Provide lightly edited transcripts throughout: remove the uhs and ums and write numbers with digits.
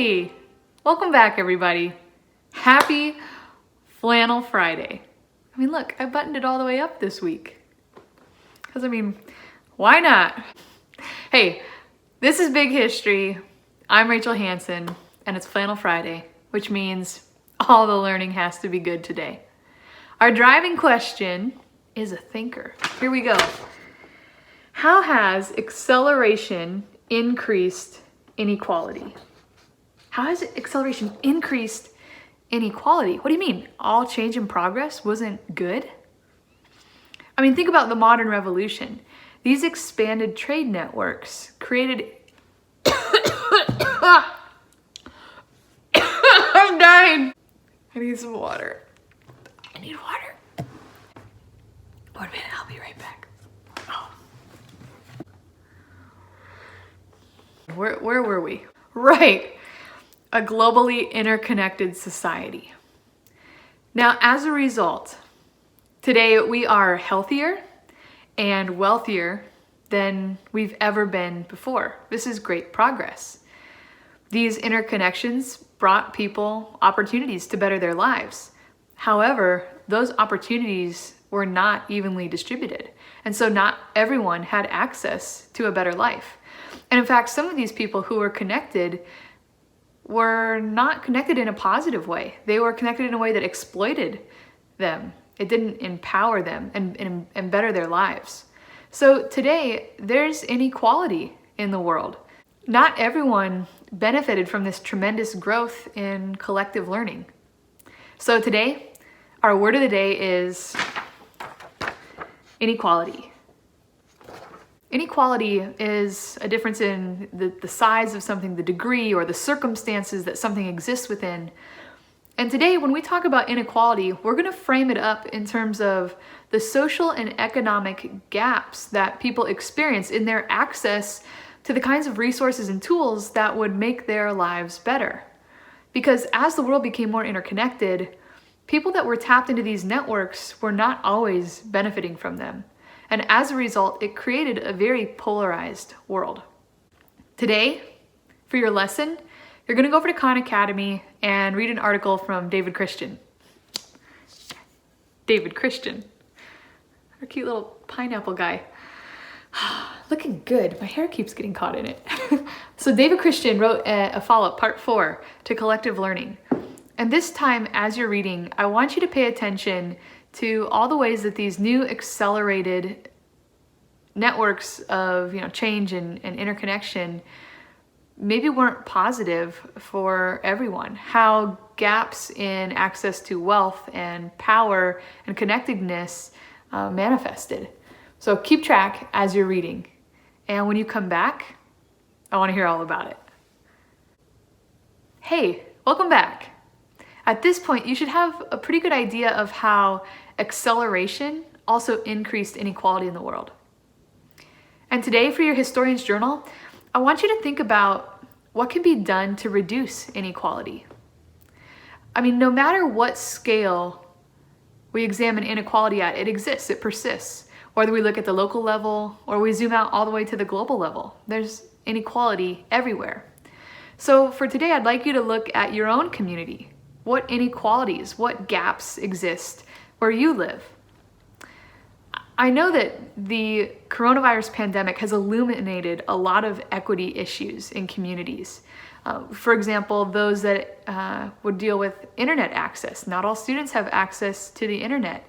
Hey, welcome back everybody. Happy Flannel Friday. I mean, look, I buttoned it all the way up this week. Because, why not? Hey, this is Big History. I'm Rachel Hansen, and it's Flannel Friday, which means all the learning has to be good today. Our driving question is a thinker. Here we go. How has acceleration increased inequality? How has acceleration increased inequality? What do you mean? All change and progress wasn't good? Think about the modern revolution. These expanded trade networks created... I'm dying. I need some water. I need water. 1 minute, I'll be right back. Oh. Where were we? Right. A globally interconnected society. Now, as a result, today we are healthier and wealthier than we've ever been before. This is great progress. These interconnections brought people opportunities to better their lives. However, those opportunities were not evenly distributed. And so not everyone had access to a better life. And in fact, some of these people who were connected were not connected in a positive way. They were connected in a way that exploited them. It didn't empower them and better their lives. So today, there's inequality in the world. Not everyone benefited from this tremendous growth in collective learning. So today, our word of the day is inequality. Inequality is a difference in the size of something, the degree or the circumstances that something exists within. And today, when we talk about inequality, we're going to frame it up in terms of the social and economic gaps that people experience in their access to the kinds of resources and tools that would make their lives better. Because as the world became more interconnected, people that were tapped into these networks were not always benefiting from them. And as a result, it created a very polarized world. Today, for your lesson, you're going to go over to Khan Academy and read an article from David Christian. David Christian. Our cute little pineapple guy. Looking good. My hair keeps getting caught in it. So David Christian wrote a follow-up, part 4, to collective learning. And this time, as you're reading, I want you to pay attention to all the ways that these new accelerated networks of change and interconnection maybe weren't positive for everyone. How gaps in access to wealth and power and connectedness manifested. So keep track as you're reading. And when you come back, I want to hear all about it. Hey, welcome back. At this point, you should have a pretty good idea of how acceleration also increased inequality in the world. And today, for your historian's journal, I want you to think about what can be done to reduce inequality. No matter what scale we examine inequality at, it exists, it persists. Whether we look at the local level or we zoom out all the way to the global level, there's inequality everywhere. So for today, I'd like you to look at your own community. What inequalities, what gaps exist where you live? I know that the coronavirus pandemic has illuminated a lot of equity issues in communities. For example, those that would deal with internet access. Not all students have access to the internet.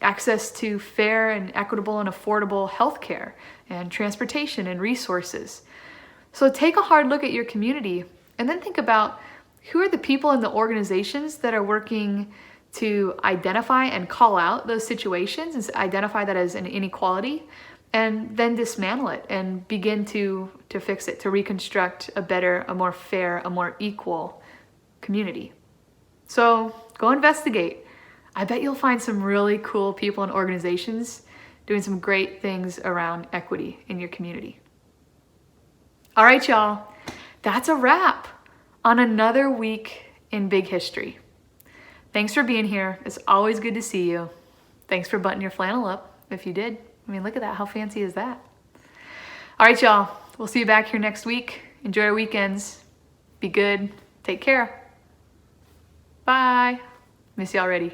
Access to fair and equitable and affordable healthcare and transportation and resources. So take a hard look at your community and then think about who are the people and the organizations that are working to identify and call out those situations and identify that as an inequality and then dismantle it and begin to fix it, to reconstruct a better, a more fair, a more equal community. So go investigate. I bet you'll find some really cool people and organizations doing some great things around equity in your community. All right, y'all, that's a wrap on another week in Big History. Thanks for being here. It's always good to see you. Thanks for buttoning your flannel up, if you did. Look at that. How fancy is that? All right, y'all. We'll see you back here next week. Enjoy your weekends. Be good. Take care. Bye. Miss you already.